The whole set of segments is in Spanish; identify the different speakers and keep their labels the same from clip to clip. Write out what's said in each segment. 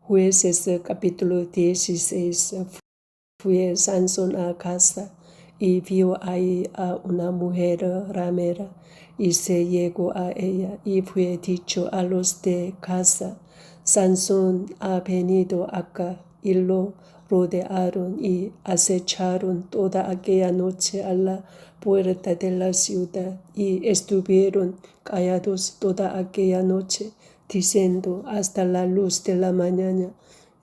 Speaker 1: Jueces capítulo 16. Fue Sansón a casa y vio ahí a una mujer ramera y se llegó a ella y fue dicho a los de casa: Sansón ha venido acá. Y lo rodearon y acecharon toda aquella noche a la puerta de la ciudad y estuvieron callados toda aquella noche, diciendo hasta la luz de la mañana: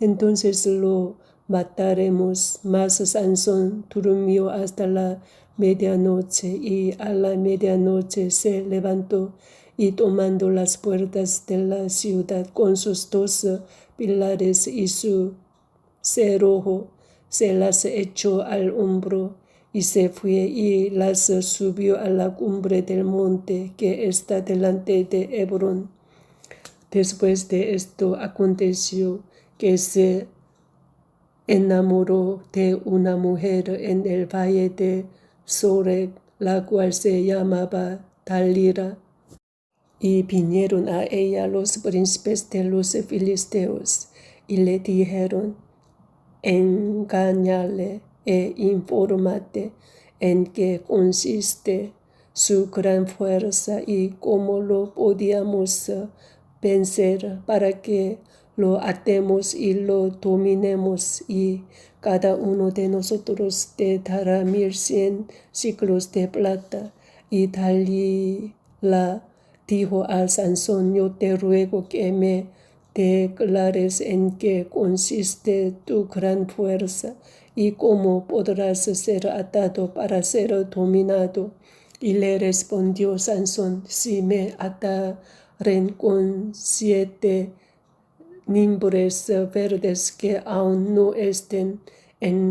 Speaker 1: entonces lo mataremos. Mas Sansón durmió hasta la medianoche, y a la medianoche se levantó y tomando las puertas de la ciudad con sus 2 pilares y su cerrojo, se las echó al hombro y se fue y las subió a la cumbre del monte que está delante de Hebrón. Después de esto aconteció que se enamoró de una mujer en el valle de Sorek, la cual se llamaba Dalila. Y vinieron a ella los príncipes de los filisteos y le dijeron: engáñale e infórmate en qué consiste su gran fuerza y cómo lo podíamos vencer, para que lo atemos y lo dominemos, y cada uno de nosotros te dará 1100 siclos de plata. Y Dalila dijo a Sansón: yo te ruego que me declares en qué consiste tu gran fuerza y cómo podrás ser atado para ser dominado. Y le respondió Sansón: si me ataren con 7 mimbres verdes que aún no estén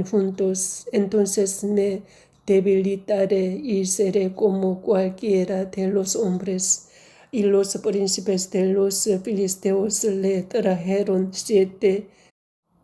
Speaker 1: juntos, entonces me debilitaré y seré como cualquiera de los hombres. Y los príncipes de los filisteos le trajeron 7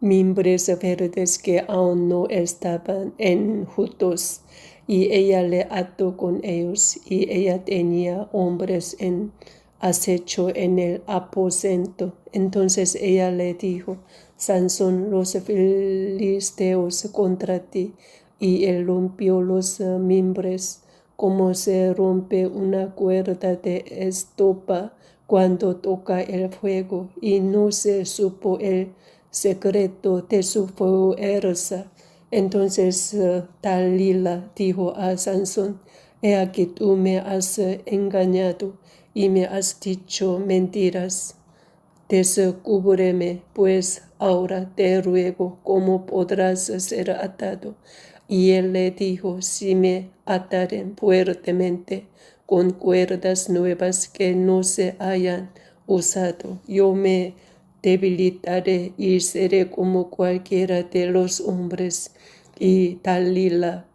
Speaker 1: mimbres verdes que aún no estaban enjutos, y ella le ató con ellos, y ella tenía hombres en acecho en el aposento. Entonces ella le dijo: Sansón, los filisteos contra ti. Y él rompió los mimbres, como se rompe una cuerda de estopa cuando toca el fuego, y no se supo el secreto de su fuerza. Entonces Dalila dijo a Sansón: he aquí tú me has engañado y me has dicho mentiras. Descúbreme pues ahora, te ruego, cómo podrás ser atado. Y él le dijo: si me ataren fuertemente con cuerdas nuevas que no se hayan usado, yo me debilitaré y seré como cualquiera de los hombres. Y Dalila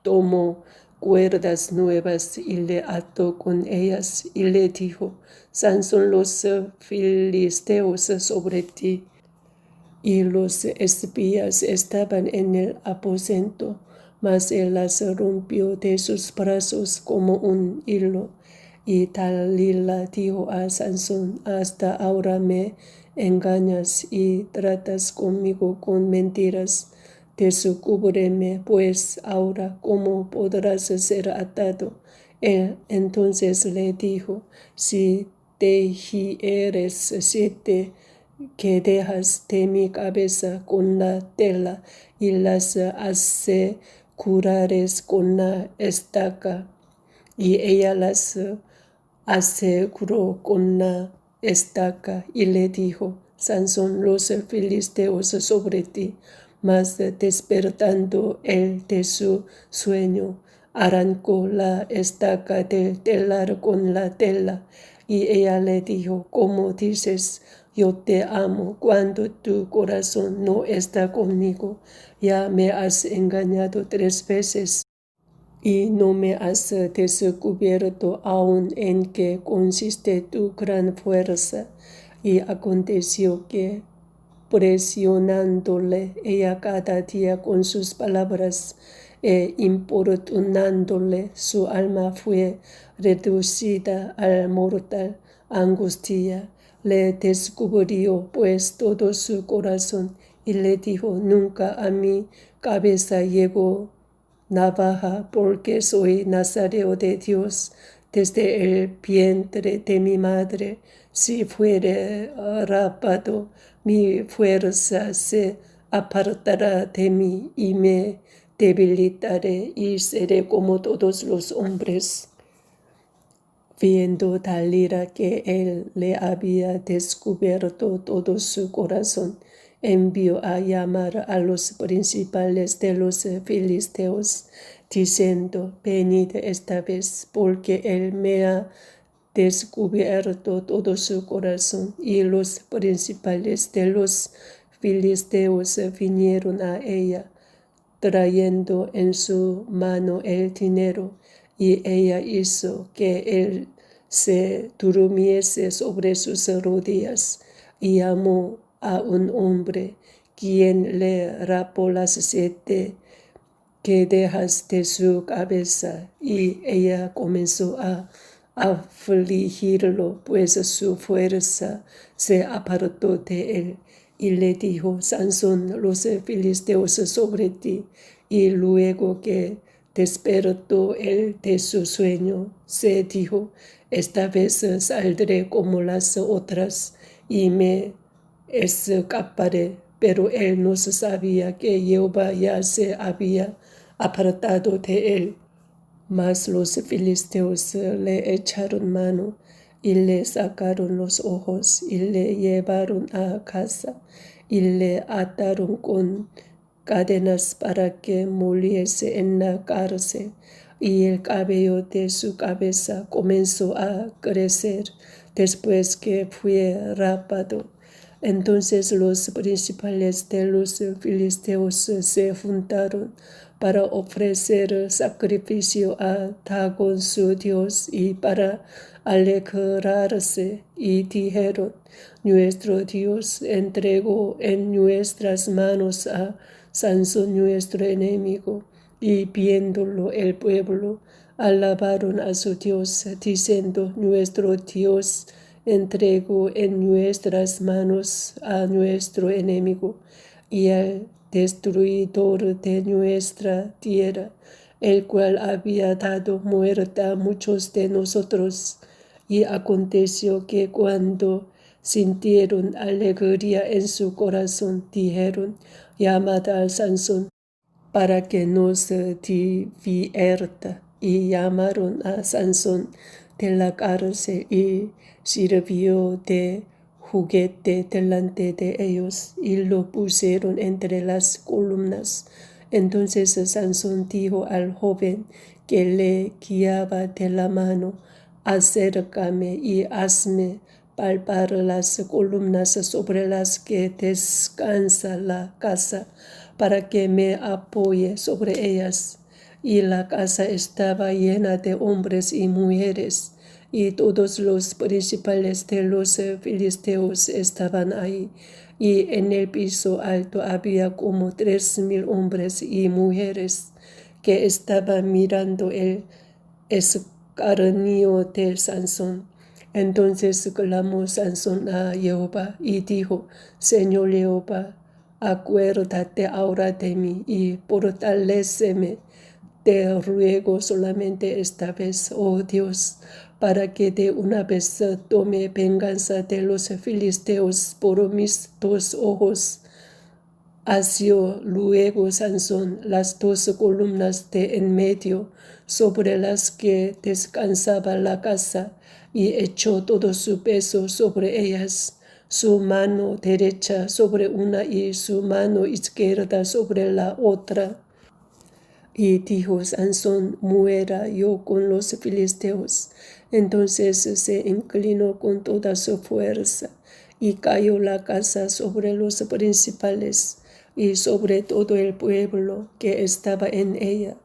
Speaker 1: tomó cuerdas nuevas y le ató con ellas, y le dijo: Sansón, los filisteos sobre ti. Y los espías estaban en el aposento, mas él las rompió de sus brazos como un hilo. Y Dalila dijo a Sansón: hasta ahora me engañas y tratas conmigo con mentiras. Descúbreme pues ahora, cómo podrás ser atado. Él entonces le dijo: si te hieres 7 que dejas de mi cabeza con la tela y las asegurares con la estaca. Y ella las aseguró con la estaca, y le dijo: Sansón, los filisteos sobre ti. Mas despertando él de su sueño, arrancó la estaca del telar con la tela. Y ella le dijo: ¿cómo dices yo te amo cuando tu corazón no está conmigo? Ya me has engañado 3 veces. Y no me has descubierto aún en qué consiste tu gran fuerza. Y aconteció que, presionándole ella cada día con sus palabras e importunándole, su alma fue reducida a mortal angustia. le descubrió pues todo su corazón y le dijo: nunca a mi cabeza llegó navaja, porque soy nazareo de Dios desde el vientre de mi madre. Si fuere rapado, mi fuerza se apartará de mí y me debilitaré y seré como todos los hombres. Viendo Dalila que él le había descubierto todo su corazón, envió a llamar a los principales de los filisteos, diciendo: venid esta vez, porque él me ha descubierto todo su corazón. Y los principales de los filisteos vinieron a ella, trayendo en su mano el dinero, y ella hizo que él se durmiese sobre sus rodillas, y llamó a un hombre, quien le rapó las 7 quejas de su cabeza, y ella comenzó a afligirlo, pues su fuerza se apartó de él. Y le dijo: Sansón, los filisteos sobre ti. Y luego que despertó él de su sueño, se dijo: esta vez saldré como las otras y me escaparé. Pero él no sabía que Jehová ya se había apartado de él. Mas los filisteos le echaron mano y le sacaron los ojos y le llevaron a casa y le ataron con cadenas para que muriese en la cárcel. Y el cabello de su cabeza comenzó a crecer después que fue rapado. Entonces los principales de los filisteos se juntaron para ofrecer sacrificio a Dagón su dios y para alegrarse, y dijeron: nuestro Dios entregó en nuestras manos a Sansón nuestro enemigo. Y viéndolo el pueblo, alabaron a su Dios, diciendo: nuestro Dios entregó en nuestras manos a nuestro enemigo y al destruidor de nuestra tierra, el cual había dado muerte a muchos de nosotros. Y aconteció que cuando sintieron alegría en su corazón, dijeron: llamad a Sansón para que nos divierta. Y llamaron a Sansón de la cárcel y sirvió de juguete delante de ellos y lo pusieron entre las columnas. Entonces Sansón dijo al joven que le guiaba de la mano: acércame y hazme palpar las columnas sobre las que descansa la casa, para que me apoye sobre ellas. Y la casa estaba llena de hombres y mujeres, y todos los principales de los filisteos estaban ahí. Y en el piso alto había como 3,000 hombres y mujeres que estaban mirando el escarnio de Sansón. Entonces clamó Sansón a Jehová y dijo: Señor Jehová, acuérdate ahora de mí y fortaléceme. Te ruego solamente esta vez, oh Dios, para que de una vez tome venganza de los filisteos por mis 2 ojos. Asió luego Sansón las 2 columnas de en medio, sobre las que descansaba la casa, y echó todo su peso sobre ellas, su mano derecha sobre una y su mano izquierda sobre la otra. Y dijo Sansón: muera yo con los filisteos. Entonces se inclinó con toda su fuerza, y cayó la casa sobre los principales y sobre todo el pueblo que estaba en ella.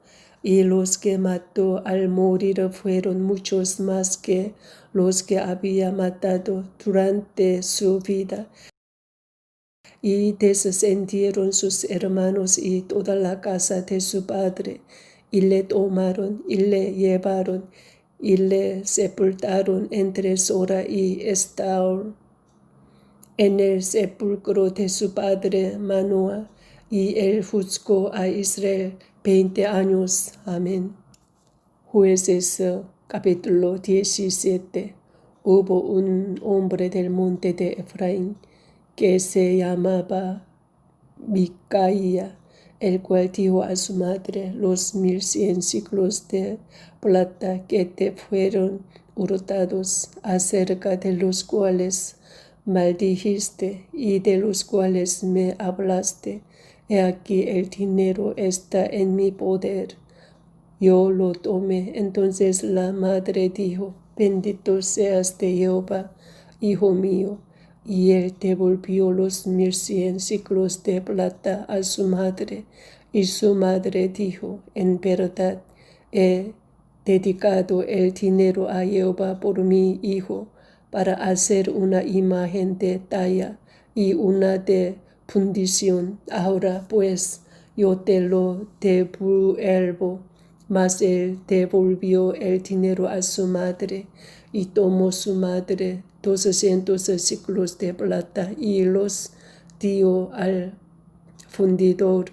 Speaker 1: Y los que mató al morir fueron muchos más que los que había matado durante su vida. Y descendieron sus hermanos y toda la casa de su padre, y le tomaron y le llevaron y le sepultaron entre Sora y Estaol. en el sepulcro de su padre Manoah, y él juzgó a Israel 20 años. Amén. Jueces capítulo 17. Hubo un hombre del monte de Efraín que se llamaba Micaía, el cual dijo a su madre: los 1100 siclos de plata que te fueron hurtados, acerca de los cuales maldijiste y de los cuales me hablaste, he aquí el dinero está en mi poder, yo lo tomé. Entonces la madre dijo: bendito seas de Jehová, hijo mío. Y él devolvió los 1100 siclos de plata a su madre. Y su madre dijo: en verdad he dedicado el dinero a Jehová por mi hijo, para hacer una imagen de talla y una de fundición. Ahora pues yo te lo devuelvo. Mas él devolvió el dinero a su madre, y tomó su madre 200 siclos de plata y los dio al fundidor,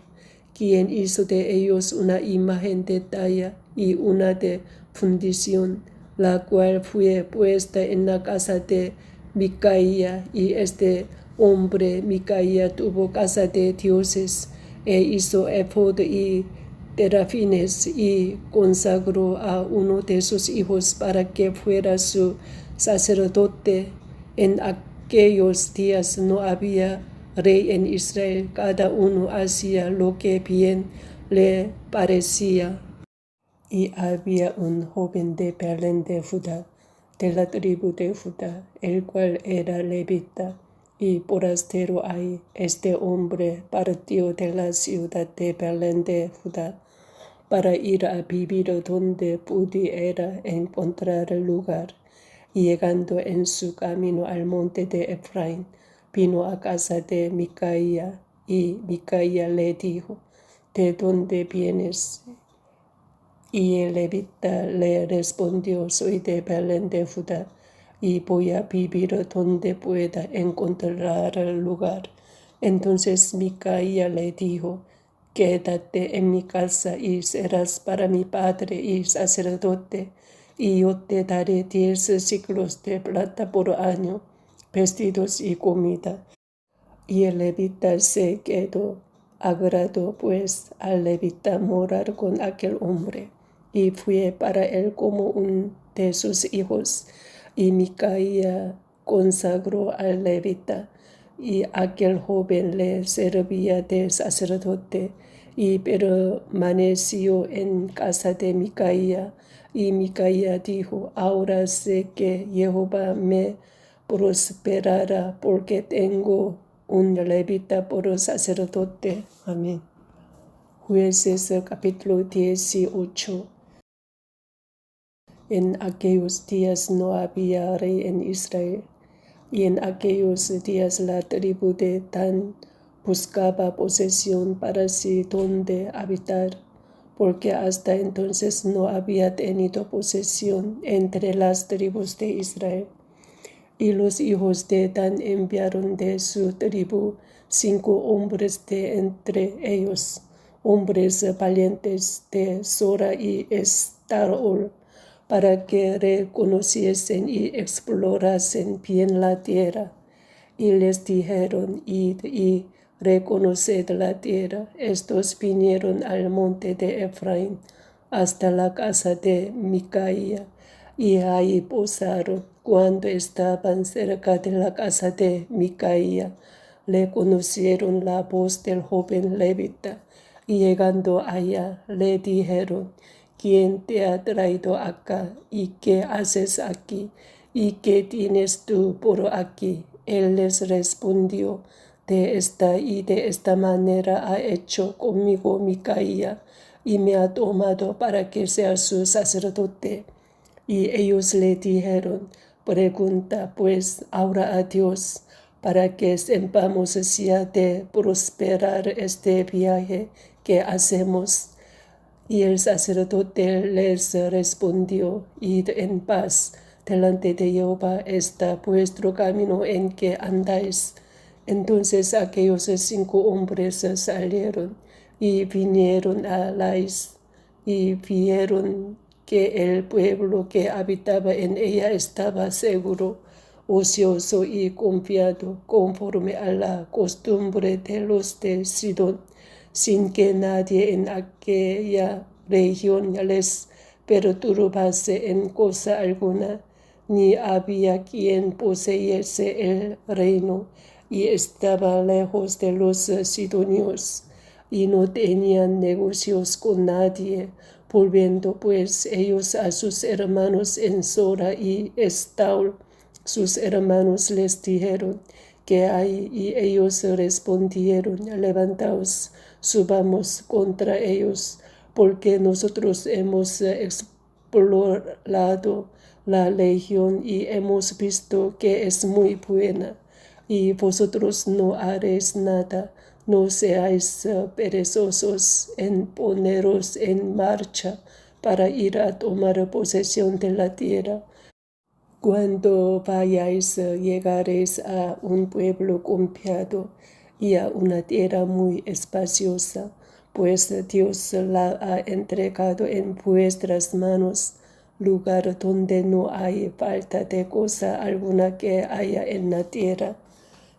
Speaker 1: quien hizo de ellos una imagen de talla y una de fundición, la cual fue puesta en la casa de Micaía. Y este hombre Micaía tuvo casa de dioses, e hizo efod y terafines, y consagró a uno de sus hijos para que fuera su sacerdote. En aquellos días no había rey en Israel, cada uno hacía lo que bien le parecía. Y había un joven de Belén de Judá, de la tribu de Judá, el cual era levita y forastero ahí. Este hombre partió de la ciudad de Belén de Judá para ir a vivir donde pudiera encontrar lugar. Y llegando en su camino al monte de Efraín, vino a casa de Micaía, y Micaía le dijo: ¿de dónde vienes? Y el levita le respondió: soy de Belén de Judá, y voy a vivir donde pueda encontrar lugar. Entonces Micaía le dijo: quédate en mi casa y serás para mi padre y sacerdote, y yo te daré 10 siclos de plata por año, vestidos y comida. Y el levita se quedó. Agradó pues al levita morar con aquel hombre, y fue para él como un de sus hijos. Y Micaía consagró al levita, y aquel joven le servía de sacerdote, y permaneció en casa de Micaía. Y Micaía dijo: ahora sé que Jehová me prosperará, porque tengo un levita por sacerdote. Amén. Jueces capítulo 18. En aquellos días no había rey en Israel, y en aquellos días la tribu de Dan buscaba posesión para sí donde habitar, porque hasta entonces no había tenido posesión entre las tribus de Israel. Y los hijos de Dan enviaron de su tribu 5 hombres de entre ellos, hombres valientes de Sora y Estarol, para que reconociesen y explorasen bien la tierra. Y les dijeron: id y reconoced la tierra. Estos vinieron al monte de Efraín hasta la casa de Micaía, y ahí posaron. Cuando estaban cerca de la casa de Micaía, le conocieron la voz del joven levita, y llegando allá le dijeron: ¿quién te ha traído acá? ¿Y qué haces aquí? ¿Y qué tienes tú por aquí? Él les respondió: de esta y de esta manera ha hecho conmigo Micaía, y me ha tomado para que sea su sacerdote. Y ellos le dijeron: pregunta pues ahora a Dios, para que sepamos si ha de prosperar este viaje que hacemos. Y el sacerdote les respondió: id en paz, delante de Jehová está vuestro camino en que andáis. Entonces aquellos 5 hombres salieron y vinieron a Lais y vieron que el pueblo que habitaba en ella estaba seguro, ocioso y confiado, conforme a la costumbre de los de Sidón, sin que nadie en aquella región les perturbase en cosa alguna, ni había quien poseyese el reino, y estaba lejos de los sidonios, y no tenían negocios con nadie. Volviendo pues ellos a sus hermanos en Sora y Estaol, sus hermanos les dijeron: ¿qué hay? Y ellos respondieron: levantaos, subamos contra ellos, porque nosotros hemos explorado la legión y hemos visto que es muy buena, y vosotros no haréis nada. No seáis perezosos en poneros en marcha para ir a tomar posesión de la tierra. Cuando vayáis, llegaréis a un pueblo confiado y a una tierra muy espaciosa, pues Dios la ha entregado en vuestras manos, lugar donde no hay falta de cosa alguna que haya en la tierra.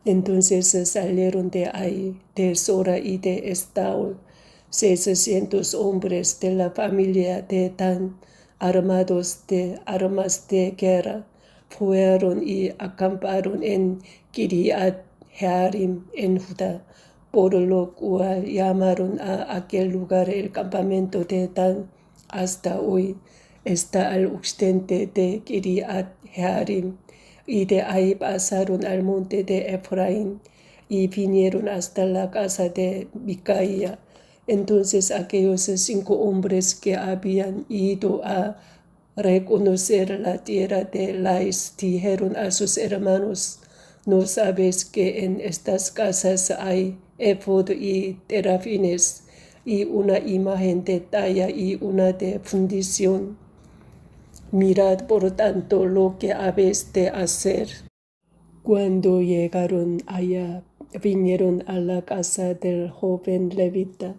Speaker 1: Entonces salieron de ahí, de Sora y de Estaol, 600 hombres de la familia de Dan, armados de armas de guerra. Fueron y acamparon en Kiriat Jearim, en Judá, por lo cual llamaron a aquel lugar el campamento de Dan. Hasta hoy está al occidente de Kiriat Jearim. Y de ahí pasaron al monte de Efraín y vinieron hasta la casa de Micaía. Entonces aquellos 5 hombres que habían ido a reconocer la tierra de Lais dijeron a sus hermanos: ¿no sabéis que en estas casas hay éfod y terafines, y una imagen de talla y una de fundición? Mirad por tanto lo que habéis de hacer. Cuando llegaron allá, vinieron a la casa del joven levita,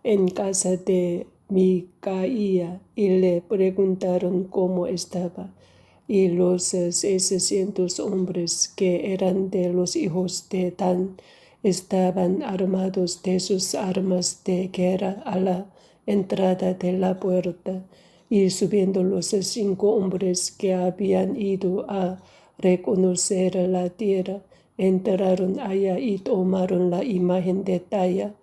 Speaker 1: en casa de Micaía, y le preguntaron cómo estaba. Y los 600 hombres que eran de los hijos de Dan estaban armados de sus armas de guerra a la entrada de la puerta. Y subiendo los 5 hombres que habían ido a reconocer la tierra, entraron allá y tomaron la imagen de talla,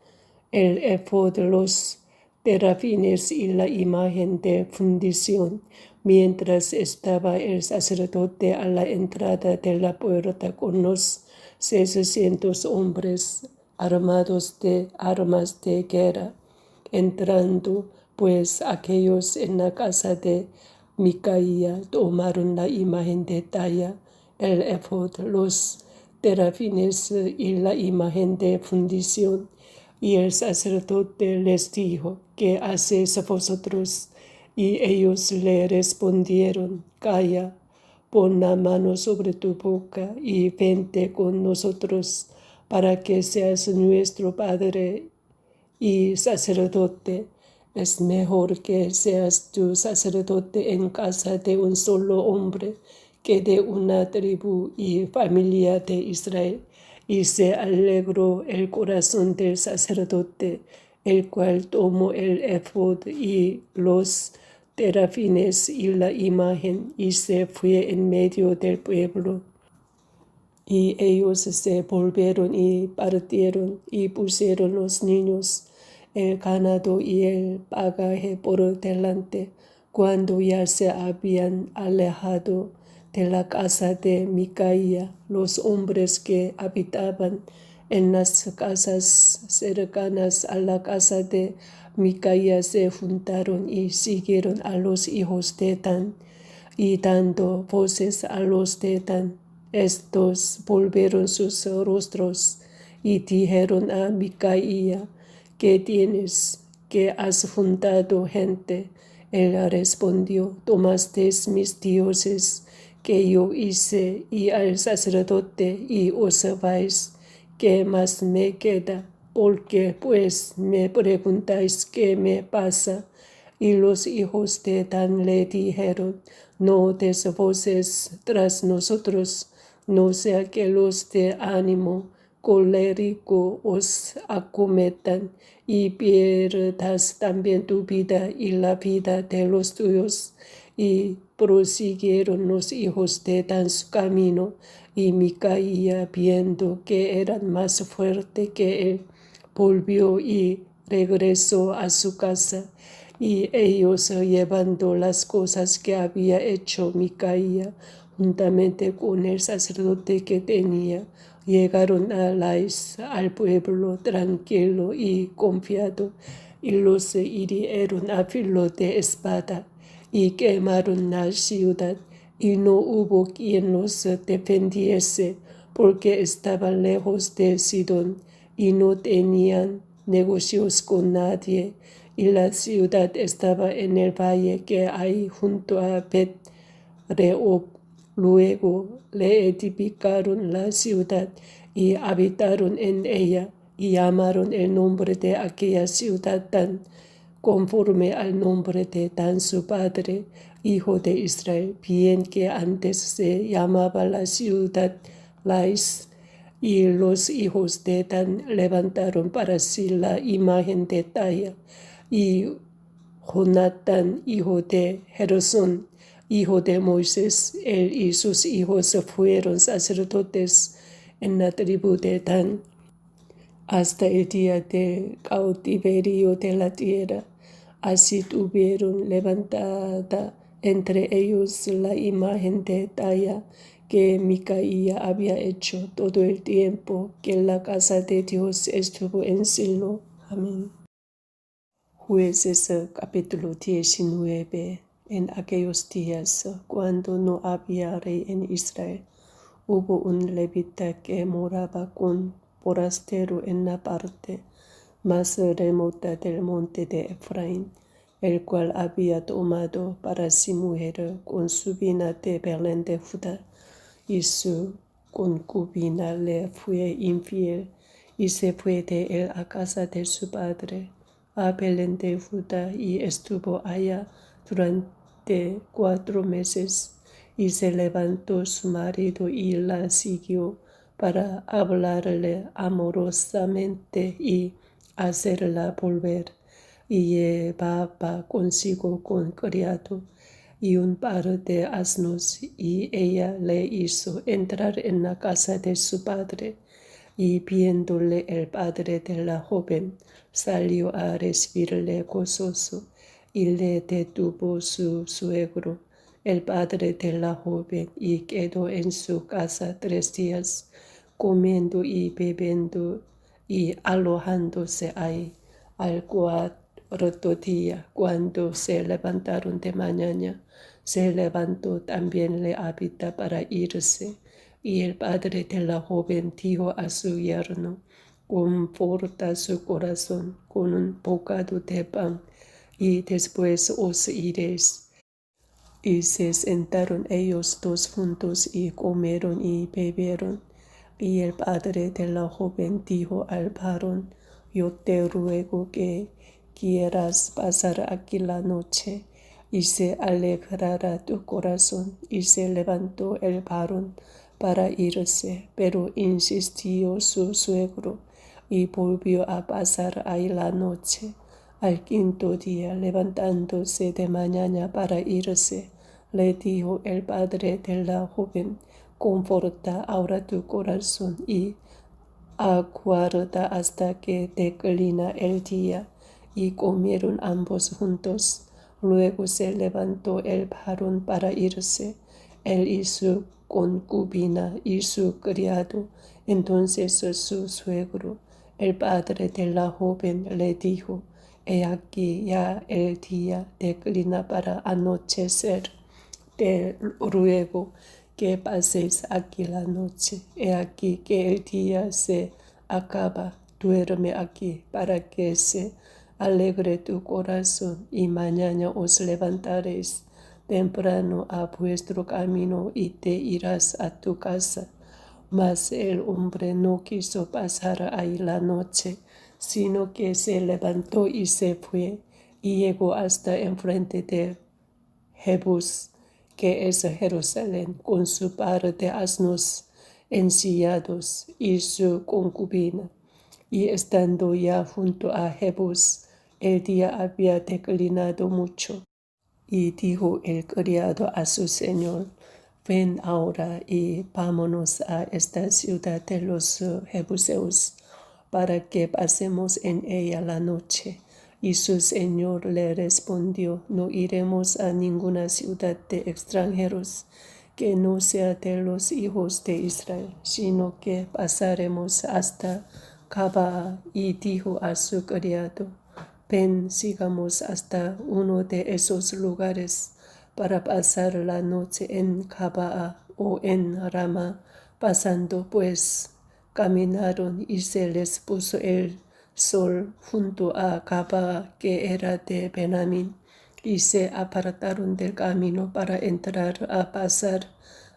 Speaker 1: el éfod, los terafines y la imagen de fundición, mientras estaba el sacerdote a la entrada de la puerta con los 600 hombres armados de armas de guerra. Entrando pues aquellos en la casa de Micaía, tomaron la imagen de talla, el éfod, los terafines y la imagen de fundición. Y el sacerdote les dijo: ¿qué hacéis vosotros? Y ellos le respondieron: calla, pon la mano sobre tu boca y vente con nosotros, para que seas nuestro padre y sacerdote. Es mejor que seas tú sacerdote en casa de un solo hombre que de una tribu y familia de Israel. Y se alegró el corazón del sacerdote, el cual tomó el éfod y los terafines y la imagen, y se fue en medio del pueblo. Y ellos se volvieron y partieron y pusieron los niños, el ganado y el bagaje por delante. Cuando ya se habían alejado de la casa de Micaía, los hombres que habitaban en las casas cercanas a la casa de Micaía se juntaron y siguieron a los hijos de Dan, y dando voces a los de Dan, estos volvieron sus rostros y dijeron a Micaía: ¿qué tienes? ¿Que has juntado gente? Él respondió: tomasteis mis dioses que yo hice y al sacerdote y os sabéis qué más me queda, porque pues me preguntáis qué me pasa. Y los hijos de Dan le dijeron, no des voces tras nosotros, no sea que los de ánimo colérico os acometan y pierdas también tu vida y la vida de los tuyos. Y prosiguieron los hijos de Dan su camino, y Micaía, viendo que eran más fuerte que él, volvió y regresó a su casa. Y ellos, llevando las cosas que había hecho Micaía, juntamente con el sacerdote que tenía, llegaron a Lais, al pueblo tranquilo y confiado, y los hirieron a filo de espada, y quemaron la ciudad, y no hubo quien los defendiese, porque estaban lejos de Sidón, y no tenían negocios con nadie, y la ciudad estaba en el valle que hay junto a Bet-rehob. Luego le edificaron la ciudad y habitaron en ella, y llamaron el nombre de aquella ciudad Dan, conforme al nombre de Dan su padre, hijo de Israel, bien que antes se llamaba la ciudad Lais. Y los hijos de Dan levantaron para sí la imagen de talla, y Jonatán, hijo de Gersón, hijo de Moisés, él y sus hijos fueron sacerdotes en la tribu de Dan hasta el día del cautiverio de la tierra. Así tuvieron levantada entre ellos la imagen de talla que Micaía había hecho todo el tiempo que la casa de Dios estuvo en Silo. Amén. Jueces capítulo 19. En aquellos días, cuando no había rey en Israel, hubo un levita que moraba con forastero en la parte más remota del monte de Efraín, el cual había tomado para sí mujer concubina de Belén de Judá, y su concubina le fue infiel, y se fue de él a casa de su padre, a Belén de Judá, y estuvo allá durante 4 meses. Y se levantó su marido y la siguió para hablarle amorosamente y hacerla volver. Y llevaba consigo con criado y un par de asnos, y ella le hizo entrar en la casa de su padre. Y viéndole el padre de la joven, salió a recibirle gozoso, y le detuvo su suegro, el padre de la joven, y quedó en su casa 3 días, comiendo y bebiendo y alojándose ahí. Al cuarto día, cuando se levantaron de mañana, se levantó también le habita para irse. Y el padre de la joven dijo a su yerno, conforta su corazón con un bocado de pan, y después os iréis. Y se sentaron ellos dos juntos y comieron y bebieron. Y el padre de la joven dijo al varón, yo te ruego que quieras pasar aquí la noche, y se alegrará tu corazón. Y se levantó el varón para irse, pero insistió su suegro, y volvió a pasar ahí la noche. Al 5.º día, levantándose de mañana para irse, le dijo el padre de la joven, conforta ahora tu corazón y aguarda hasta que declina el día. Y comieron ambos juntos. Luego se levantó el varón para irse, él y su concubina y su criado. Entonces su suegro, el padre de la joven, le dijo, he aquí ya el día declina para anochecer. Te ruego que paséis aquí la noche. He aquí que el día se acaba. Duerme aquí para que se alegre tu corazón, y mañana os levantaréis temprano a vuestro camino y te irás a tu casa. Mas el hombre no quiso pasar ahí la noche, sino que se levantó y se fue, y llegó hasta enfrente de Jebús, que es Jerusalén, con su par de asnos ensillados y su concubina. Y estando ya junto a Jebús, el día había declinado mucho. Y dijo el criado a su señor: ven ahora y vámonos a esta ciudad de los Jebuseos, para que pasemos en ella la noche. Y su señor le respondió: no iremos a ninguna ciudad de extranjeros que no sea de los hijos de Israel, sino que pasaremos hasta Gabaa. Y dijo a su criado: ven, sigamos hasta uno de esos lugares para pasar la noche en Gabaa o en Rama. Pasando pues, caminaron y se les puso el sol junto a Gabaa, que era de Benjamín, y se apartaron del camino para entrar a pasar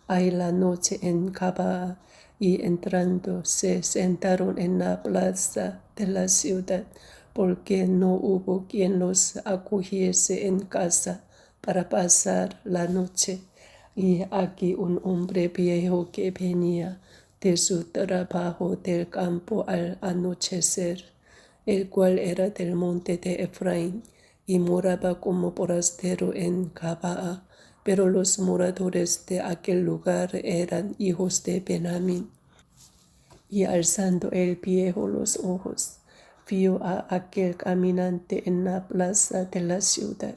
Speaker 1: ahí la noche en Gabaa. Y entrando se sentaron en la plaza de la ciudad, porque no hubo quien los acogiese en casa para pasar la noche. Y aquí un hombre viejo que venía de su trabajo del campo al anochecer, el cual era del monte de Efraín, y moraba como forastero en Gabaa, pero los moradores de aquel lugar eran hijos de Benjamín. Y alzando el viejo los ojos, vio a aquel caminante en la plaza de la ciudad,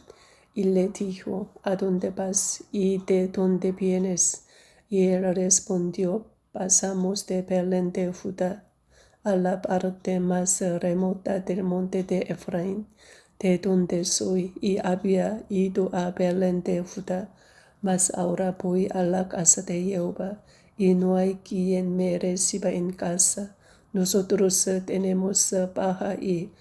Speaker 1: y le dijo: ¿a dónde vas y de dónde vienes? Y él respondió: pasamos de Belén de Judá a la parte más remota del monte de Efraín, de donde soy, y había ido a Belén de Judá, mas ahora voy a la casa de Jehová, y no hay quien me reciba en casa. Nosotros tenemos paja y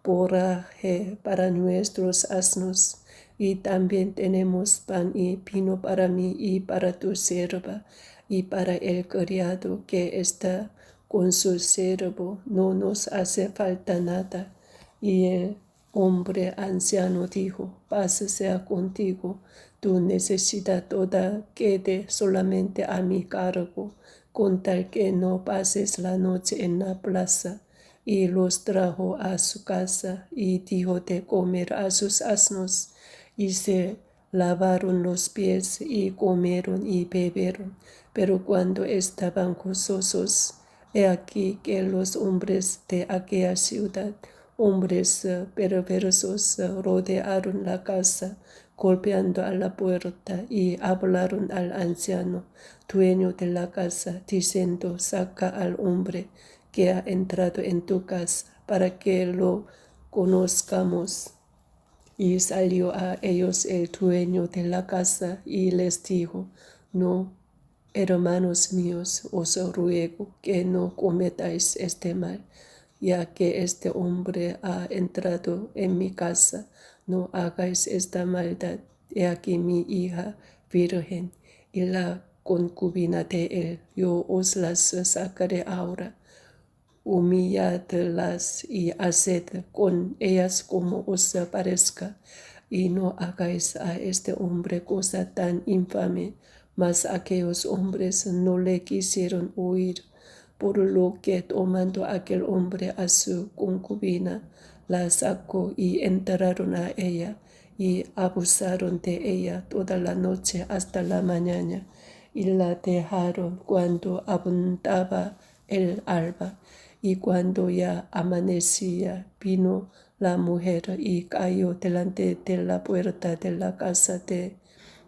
Speaker 1: forraje para nuestros asnos, y también tenemos pan y vino para mí y para tu sierva, y para el criado que está con su siervo. No nos hace falta nada. Y el hombre anciano dijo: paz sea contigo, tu necesidad toda quede solamente a mi cargo, con tal que no pases la noche en la plaza. Y los trajo a su casa, y dijo de comer a sus asnos, y se lavaron los pies, y comieron y bebieron. Pero cuando estaban gozosos, he aquí que los hombres de aquella ciudad, hombres perversos, rodearon la casa, golpeando a la puerta, y hablaron al anciano, dueño de la casa, diciendo: saca al hombre que ha entrado en tu casa, para que lo conozcamos. Y salió a ellos el dueño de la casa y les dijo: no, hermanos míos, os ruego que no cometáis este mal, ya que este hombre ha entrado en mi casa. No hagáis esta maldad. He aquí mi hija virgen y la concubina de él. Yo os las sacaré ahora. Humilladlas y haced con ellas como os parezca, y no hagáis a este hombre cosa tan infame. Mas aquellos hombres no le quisieron oír, por lo que tomando aquel hombre a su concubina, la sacó y entraron a ella, y abusaron de ella toda la noche hasta la mañana, y la dejaron cuando apuntaba el alba. Y cuando ya amanecía, vino la mujer y cayó delante de la puerta de la casa de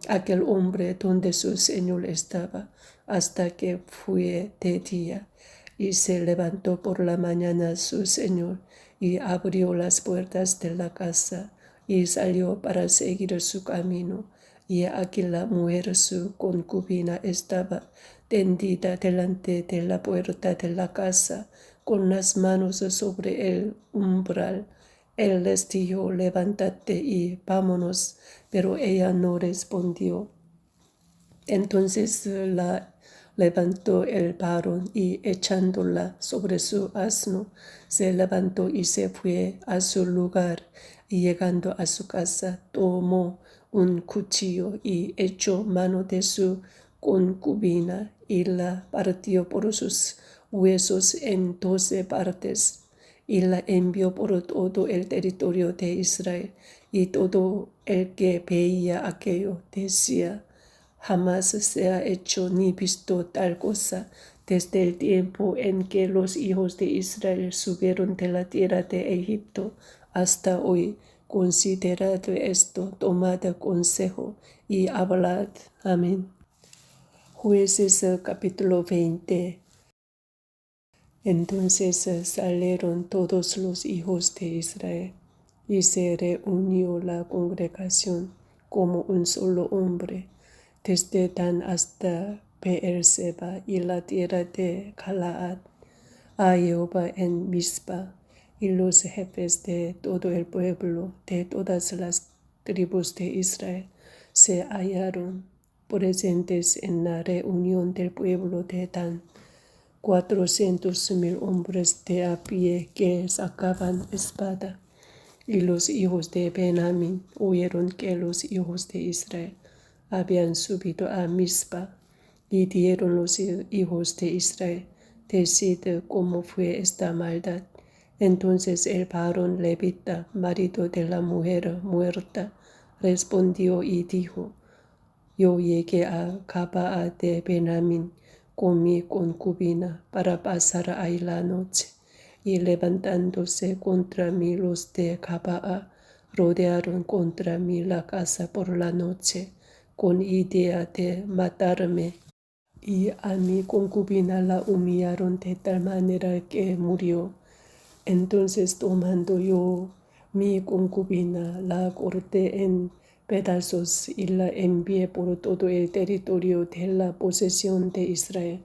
Speaker 1: aquel hombre donde su señor estaba, hasta que fue de día. Y se levantó por la mañana su señor, y abrió las puertas de la casa, y salió para seguir su camino. Y aquí la mujer, su concubina, estaba tendida delante de la puerta de la casa, con las manos sobre el umbral. Él les dijo, levántate y vámonos, pero ella no respondió. Entonces la levantó el varón y echándola sobre su asno, se levantó y se fue a su lugar. Y llegando a su casa, tomó un cuchillo y echó mano de su concubina y la partió por sus huesos en 12 partes y la envió por todo el territorio de Israel. Y todo el que veía aquello decía, jamás se ha hecho ni visto tal cosa desde el tiempo en que los hijos de Israel subieron de la tierra de Egipto hasta hoy. Considerad esto, tomad consejo y hablad. Amén. Jueces capítulo 20. Entonces salieron todos los hijos de Israel y se reunió la congregación como un solo hombre, desde Dan hasta Beerseba y la tierra de Galaad, a Jehová en Mizpa, y los jefes de todo el pueblo, de todas las tribus de Israel, se hallaron presentes en la reunión del pueblo de Dan. 400,000 hombres de a pie que sacaban espada. Y los hijos de Benjamín oyeron que los hijos de Israel habían subido a Mizpa, y dieron los hijos de Israel, decid cómo fue esta maldad. Entonces el varón levita, marido de la mujer muerta, respondió y dijo, yo llegué a Gabaa de Benjamín con mi concubina para pasar ahí la noche, y levantándose contra mí los de Gabaa, rodearon contra mí la casa por la noche, con idea de matarme, y a mi concubina la humillaron de tal manera que murió. Entonces tomando yo mi concubina, la corté en pedazos y la envié por todo el territorio de la posesión de Israel,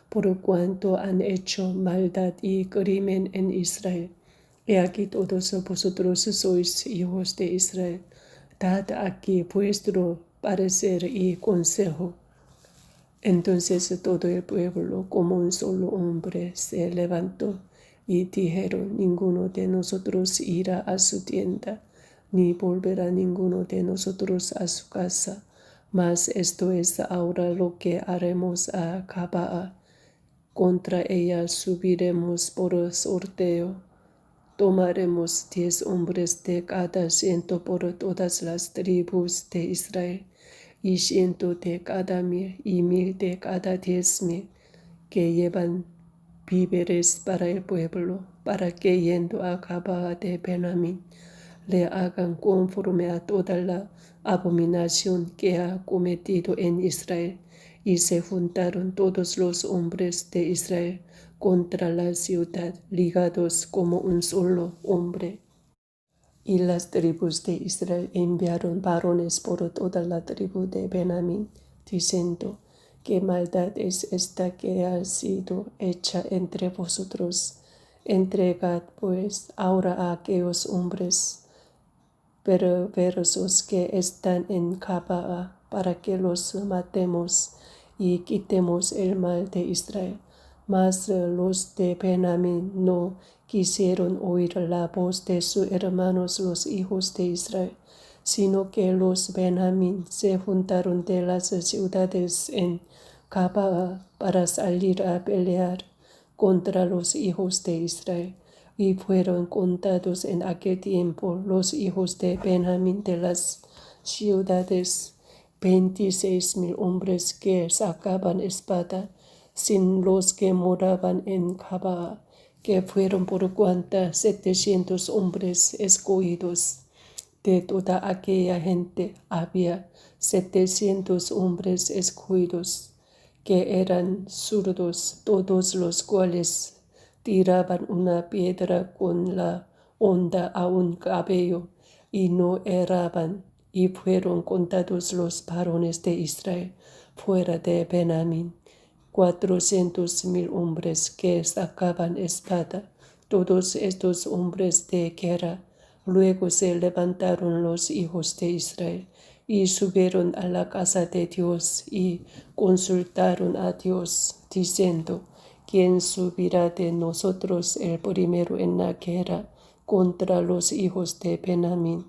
Speaker 1: por cuanto han hecho maldad y crimen en Israel. He aquí todos vosotros sois hijos de Israel. Dad aquí vuestro parecer y consejo. Entonces todo el pueblo, como un solo hombre, se levantó y dijeron, ninguno de nosotros irá a su tienda, ni volverá ninguno de nosotros a su casa. Mas esto es ahora lo que haremos a Gabaa. Contra ella subiremos por sorteo. Tomaremos 10 hombres de cada 100 por todas las tribus de Israel, y 100 de cada 1000, y 1000 de cada 10,000, que llevan víveres para el pueblo, para que yendo a Gabaa de Benjamín, le hagan conforme a toda la abominación que ha cometido en Israel. Y se juntaron todos los hombres de Israel contra la ciudad, ligados como un solo hombre. Y las tribus de Israel enviaron varones por toda la tribu de Benjamín, diciendo, ¿qué maldad es esta que ha sido hecha entre vosotros? Entregad pues ahora a aquellos hombres perversos que están en Gabaa, para que los matemos y quitemos el mal de Israel. Mas los de Benjamín no quisieron oír la voz de sus hermanos los hijos de Israel, sino que los Benjamín se juntaron de las ciudades en Gabaa para salir a pelear contra los hijos de Israel. Y fueron contados en aquel tiempo los hijos de Benjamín de las ciudades, 26,000 hombres que sacaban espada, sin los que moraban en Gabaa, que fueron por cuenta 700 hombres escogidos. De toda aquella gente había 700 hombres escogidos, que eran zurdos, todos los cuales tiraban una piedra con la honda a un cabello, y no erraban. Y fueron contados los varones de Israel fuera de Benjamín, 400,000 hombres que sacaban espada, todos estos hombres de guerra, Luego se levantaron los hijos de Israel y subieron a la casa de Dios y consultaron a Dios, diciendo, ¿quién subirá de nosotros el primero en la guerra contra los hijos de Benjamín?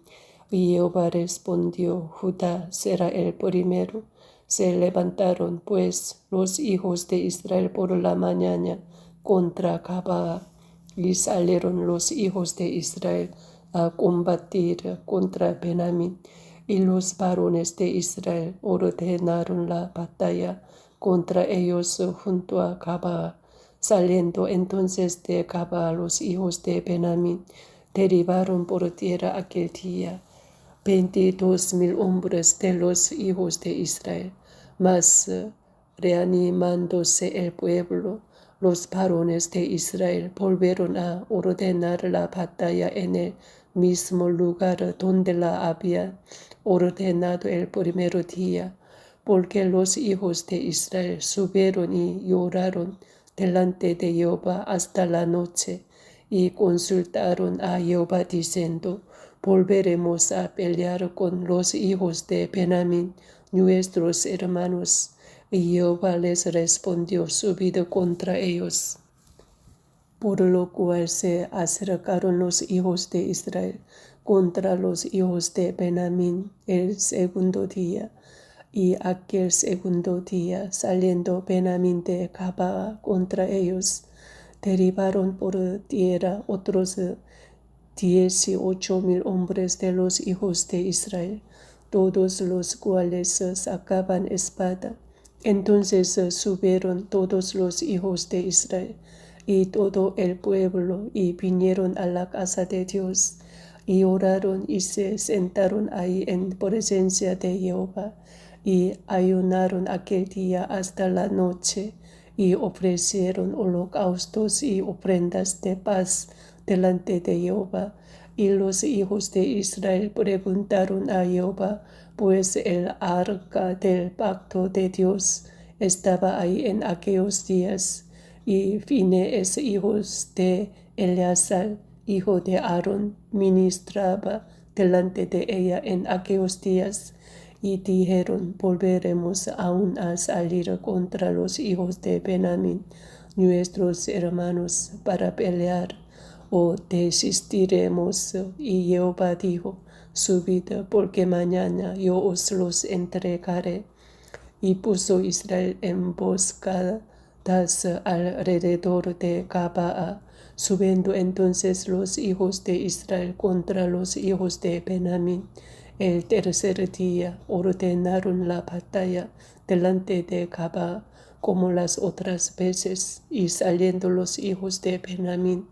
Speaker 1: Y Jehová respondió, Judá será el primero. Se levantaron, pues, los hijos de Israel por la mañana contra Gabaa, y salieron los hijos de Israel a combatir contra Benjamín, y los varones de Israel ordenaron la batalla contra ellos junto a Gabaa. Saliendo entonces de Gabaa los hijos de Benjamín, derribaron por tierra aquel día 22,000 hombres de los hijos de Israel. Mas reanimándose el pueblo, los varones de Israel volvieron a ordenar la batalla en el mismo lugar donde la habían ordenado el primer día, porque los hijos de Israel subieron y lloraron delante de Jehová hasta la noche, y consultaron a Jehová diciendo, volveremos a pelear con los hijos de Benjamín, nuestros hermanos. Y Jehová les respondió, subid contra ellos. Por lo cual se acercaron los hijos de Israel contra los hijos de Benjamín el segundo día. Y aquel segundo día, saliendo Benjamín de Gabaa contra ellos, derribaron por tierra otros 18,000 hombres de los hijos de Israel, todos los cuales sacaban espada. Entonces subieron todos los hijos de Israel y todo el pueblo y vinieron a la casa de Dios y oraron y se sentaron ahí en presencia de Jehová y ayunaron aquel día hasta la noche y ofrecieron holocaustos y ofrendas de paz delante de Jehová. Y los hijos de Israel preguntaron a Jehová, pues el arca del pacto de Dios estaba ahí en aquellos días. Y Finees, hijos de Eleazar, hijo de Aarón, ministraba delante de ella en aquellos días. Y dijeron, volveremos aún a salir contra los hijos de Benjamín, nuestros hermanos, para pelear, o desistiremos. Y Jehová dijo, subid, porque mañana yo os los entregaré. Y puso Israel emboscadas alrededor de Gabaa. Subiendo entonces los hijos de Israel contra los hijos de Benjamín, el tercer día ordenaron la batalla delante de Gabaa como las otras veces, y saliendo los hijos de Benjamín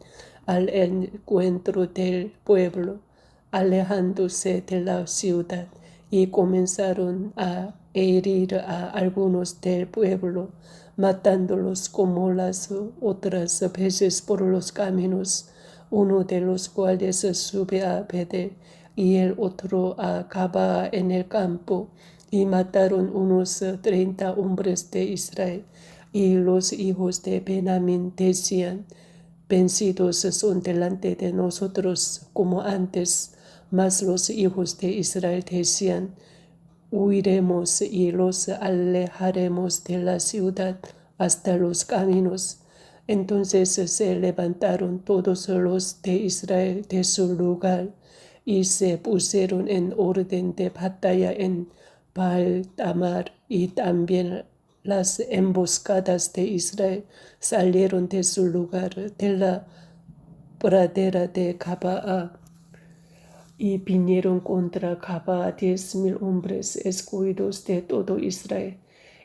Speaker 1: al encuentro del pueblo, alejándose de la ciudad, y comenzaron a herir a algunos del pueblo, matándolos como las otras veces por los caminos, uno de los cuales sube a Betel y el otro a Gabaa en el campo, y mataron unos 30 hombres de Israel. Y los hijos de Benjamín decían, vencidos son delante de nosotros como antes. Mas los hijos de Israel decían, huiremos y los alejaremos de la ciudad hasta los caminos. Entonces se levantaron todos los de Israel de su lugar y se pusieron en orden de batalla en Baal-tamar, y también las emboscadas de Israel salieron de su lugar de la pradera de Gabaa. Y vinieron contra Gabaa 10,000 hombres escogidos de todo Israel,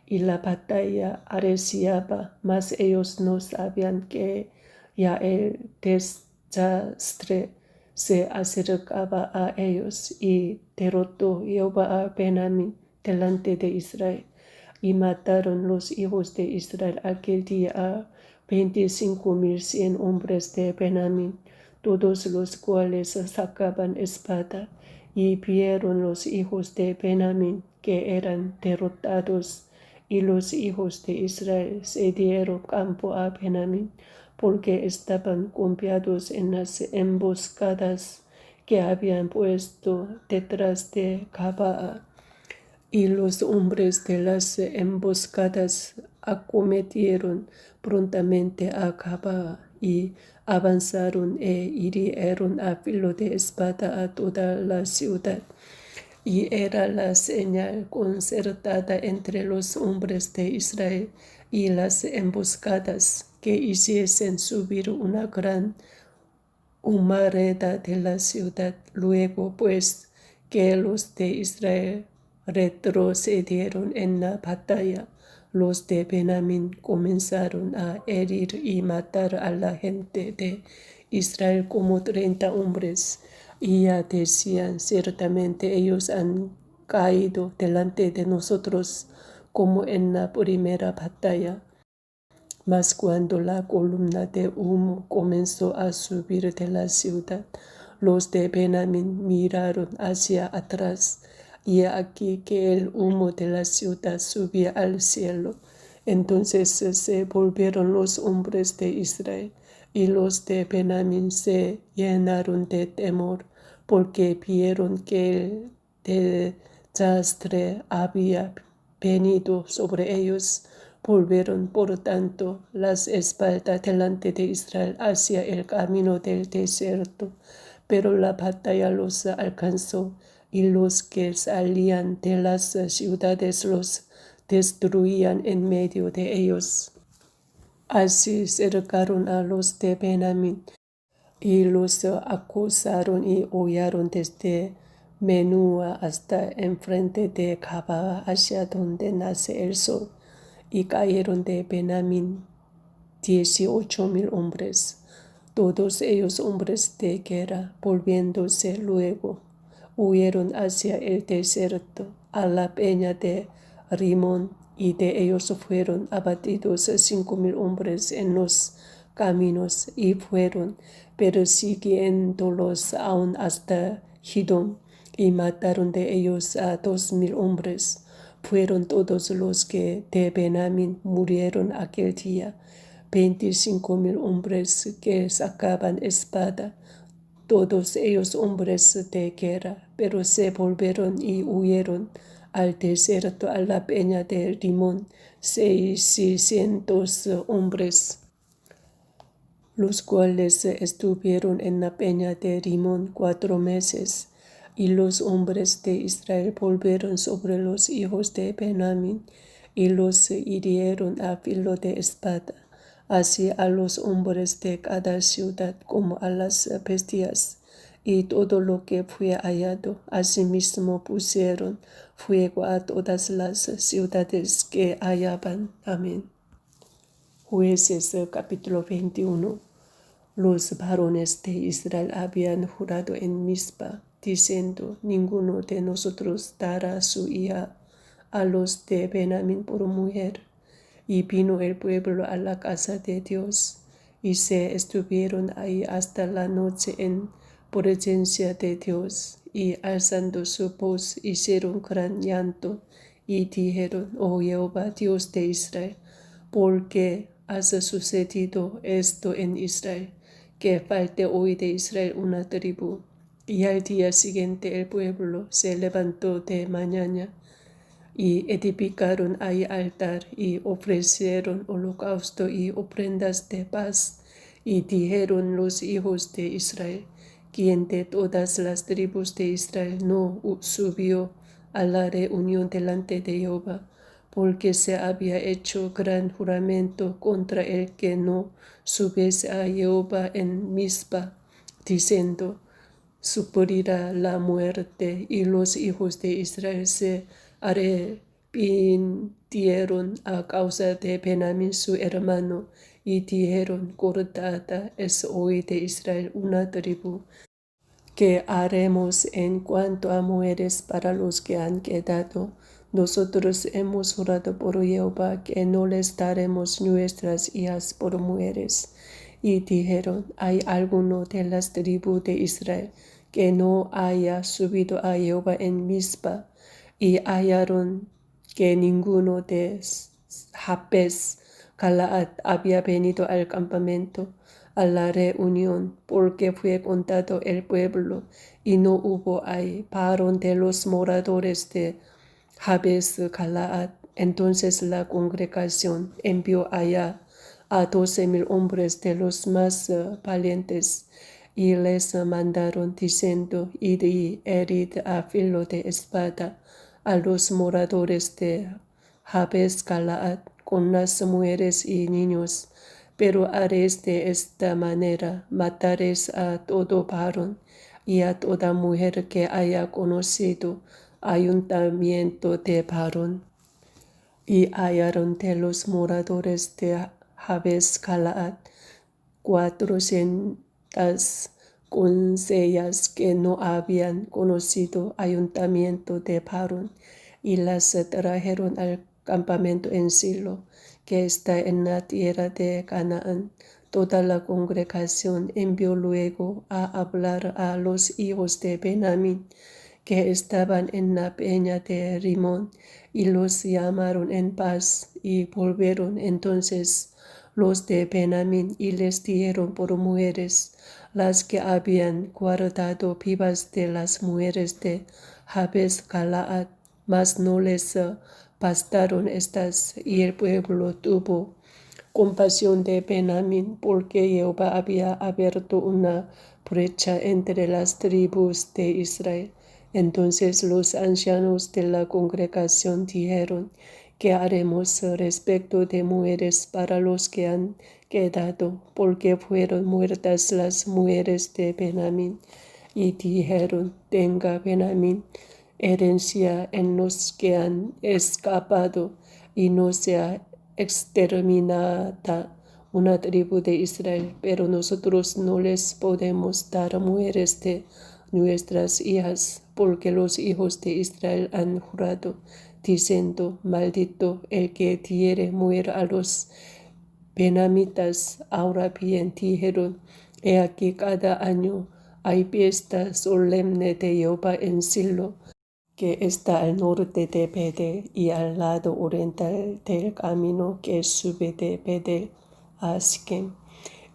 Speaker 1: y la batalla arreciaba, mas ellos no sabían que ya el desastre se acercaba a ellos, y derrotó Jehová a Benjamín delante de Israel, y mataron los hijos de Israel aquel día a 25,100 hombres de Benjamín, todos los cuales sacaban espada. Y vieron los hijos de Benjamín que eran derrotados, y los hijos de Israel se dieron campo a Benjamín, porque estaban confiados en las emboscadas que habían puesto detrás de Gabaa, y los hombres de las emboscadas acometieron prontamente a Gabaa y avanzaron e hirieron a filo de espada a toda la ciudad. Y era la señal concertada entre los hombres de Israel y las emboscadas que hiciesen subir una gran humareda de la ciudad. Luego, pues, que los de Israel retrocedieron en la batalla, los de Benjamín comenzaron a herir y matar a la gente de Israel como 30 hombres. Y ya decían, ciertamente ellos han caído delante de nosotros como en la primera batalla. Mas cuando la columna de humo comenzó a subir de la ciudad, los de Benjamín miraron hacia atrás, y aquí que el humo de la ciudad subía al cielo. Entonces se volvieron los hombres de Israel, y los de Benjamín se llenaron de temor, porque vieron que el desastre había venido sobre ellos. Volvieron, por tanto, las espaldas delante de Israel hacia el camino del desierto. Pero la batalla los alcanzó, y los que salían de las ciudades los destruían en medio de ellos. Así cercaron a los de Benjamín, y los acosaron y hollaron desde Menúa hasta enfrente de Gabaa, hacia donde nace el sol. Y cayeron de Benjamín 18,000 hombres, todos ellos hombres de guerra. Volviéndose luego, huyeron hacia el desierto, a la peña de Rimón, y de ellos fueron abatidos 5,000 hombres en los caminos, y fueron persiguiéndolos aún hasta Gidón, y mataron de ellos a 2,000 hombres. Fueron todos los que de Benjamín murieron aquel día, 25,000 hombres que sacaban espada, todos ellos hombres de guerra. Pero se volvieron y huyeron al desierto, a la peña de Rimón, 600 hombres, los cuales estuvieron en la peña de Rimón 4 meses. Y los hombres de Israel volvieron sobre los hijos de Benjamín, y los hirieron a filo de espada, así a los hombres de cada ciudad como a las bestias, y todo lo que fue hallado. Asimismo pusieron fuego a todas las ciudades que hallaban. Amén. Jueces capítulo 21. Los varones de Israel habían jurado en Mizpa, diciendo: ninguno de nosotros dará su hija a los de Benjamín por mujer. Y vino el pueblo a la casa de Dios, y se estuvieron ahí hasta la noche en presencia de Dios, y alzando su voz hicieron gran llanto, y dijeron: oh Jehová, Dios de Israel, ¿por qué has sucedido esto en Israel, que falte hoy de Israel una tribu? Y al día siguiente el pueblo se levantó de mañana, y edificaron ahí altar, y ofrecieron holocausto y ofrendas de paz. Y dijeron los hijos de Israel: ¿quién de todas las tribus de Israel no subió a la reunión delante de Jehová? Porque se había hecho gran juramento contra el que no subiese a Jehová en Mizpa, diciendo: sufrirá la muerte. Y los hijos de Israel se arrepintieron a causa de Benjamín su hermano, y dijeron: cortada es hoy de Israel una tribu. ¿Qué haremos en cuanto a mujeres para los que han quedado? Nosotros hemos jurado por Jehová que no les daremos nuestras hijas por mujeres. Y dijeron: ¿hay alguno de las tribus de Israel que no haya subido a Jehová en Mizpa? Y hallaron que ninguno de Jabes Galaad había venido al campamento. a la reunión, porque fue contado el pueblo, y no hubo ahí varón de los moradores de Jabes Galaad. Entonces la congregación envió allá a 12,000 hombres de los más valientes, y les mandaron diciendo: id y herid a filo de espada a los moradores de Jabes Galaad con las mujeres y niños. Pero haréis de esta manera: mataréis a todo varón y a toda mujer que haya conocido ayuntamiento de varón. Y hallaron de los moradores de Jabes Galaad 400 doncellas que no habían conocido ayuntamiento de varón, y las trajeron al campamento en Silo, que está en la tierra de Canaán. Toda la congregación envió luego a hablar a los hijos de Benjamín, que estaban en la peña de Rimón, y los llamaron en paz, y volvieron entonces los de Benjamín y les dieron por mujeres las que habían guardado vivas de las mujeres de Jabes Galaad, mas no les bastaron estas, y el pueblo tuvo compasión de Benjamín, porque Jehová había abierto una brecha entre las tribus de Israel. Entonces los ancianos de la congregación dijeron: ¿qué haremos respecto de mujeres para los que han quedado? Porque fueron muertas las mujeres de Benjamín. Y dijeron: tenga Benjamín herencia en los que han escapado, y no sea exterminada una tribu de Israel. Pero nosotros no les podemos dar mujeres de nuestras hijas, porque los hijos de Israel han jurado, diciendo: maldito el que diere mujer a los benjamitas. Ahora bien, dijeron: he aquí, cada año hay fiesta solemne de Jehová en Silo, que está al norte de Betel y al lado oriental del camino que sube de Betel a Siquem,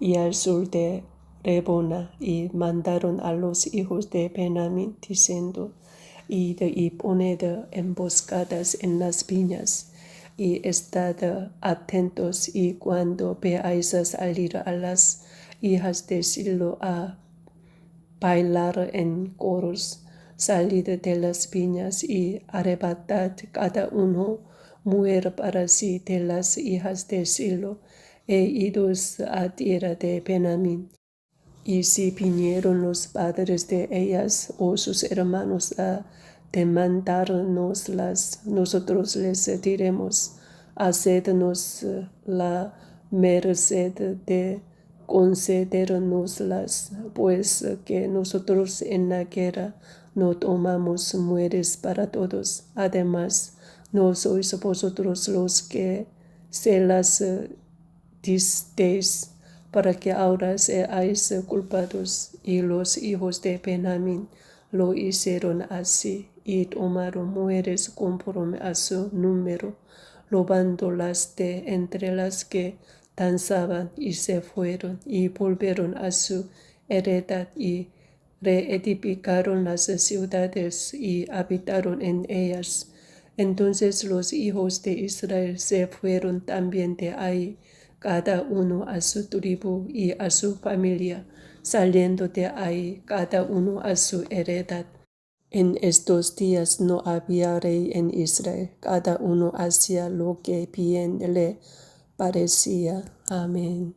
Speaker 1: y al sur de Rebona. Y mandaron a los hijos de Benjamín, diciendo: id y poned emboscadas en las viñas, y estad atentos, y cuando veáis salir a las hijas de Silo a bailar en coros, salid de las viñas y arrebatad cada uno mujer para sí de las hijas de Silo, e idos a tierra de Benjamín. Y si vinieron los padres de ellas o sus hermanos a demandárnoslas, nosotros les diremos: hacednos la merced de concedernoslas, pues que nosotros en la guerra no tomamos mujeres para todos. Además, no sois vosotros los que se las disteis, para que ahora seáis culpados. Y los hijos de Benjamín lo hicieron así, y tomaron mujeres conforme a su número, robándolas de entre las que danzaban, y se fueron, y volvieron a su heredad, y reedificaron las ciudades, y habitaron en ellas. Entonces los hijos de Israel se fueron también de ahí, cada uno a su tribu y a su familia, saliendo de ahí cada uno a su heredad. En estos días no había rey en Israel, cada uno hacía lo que bien le parecía. Amén.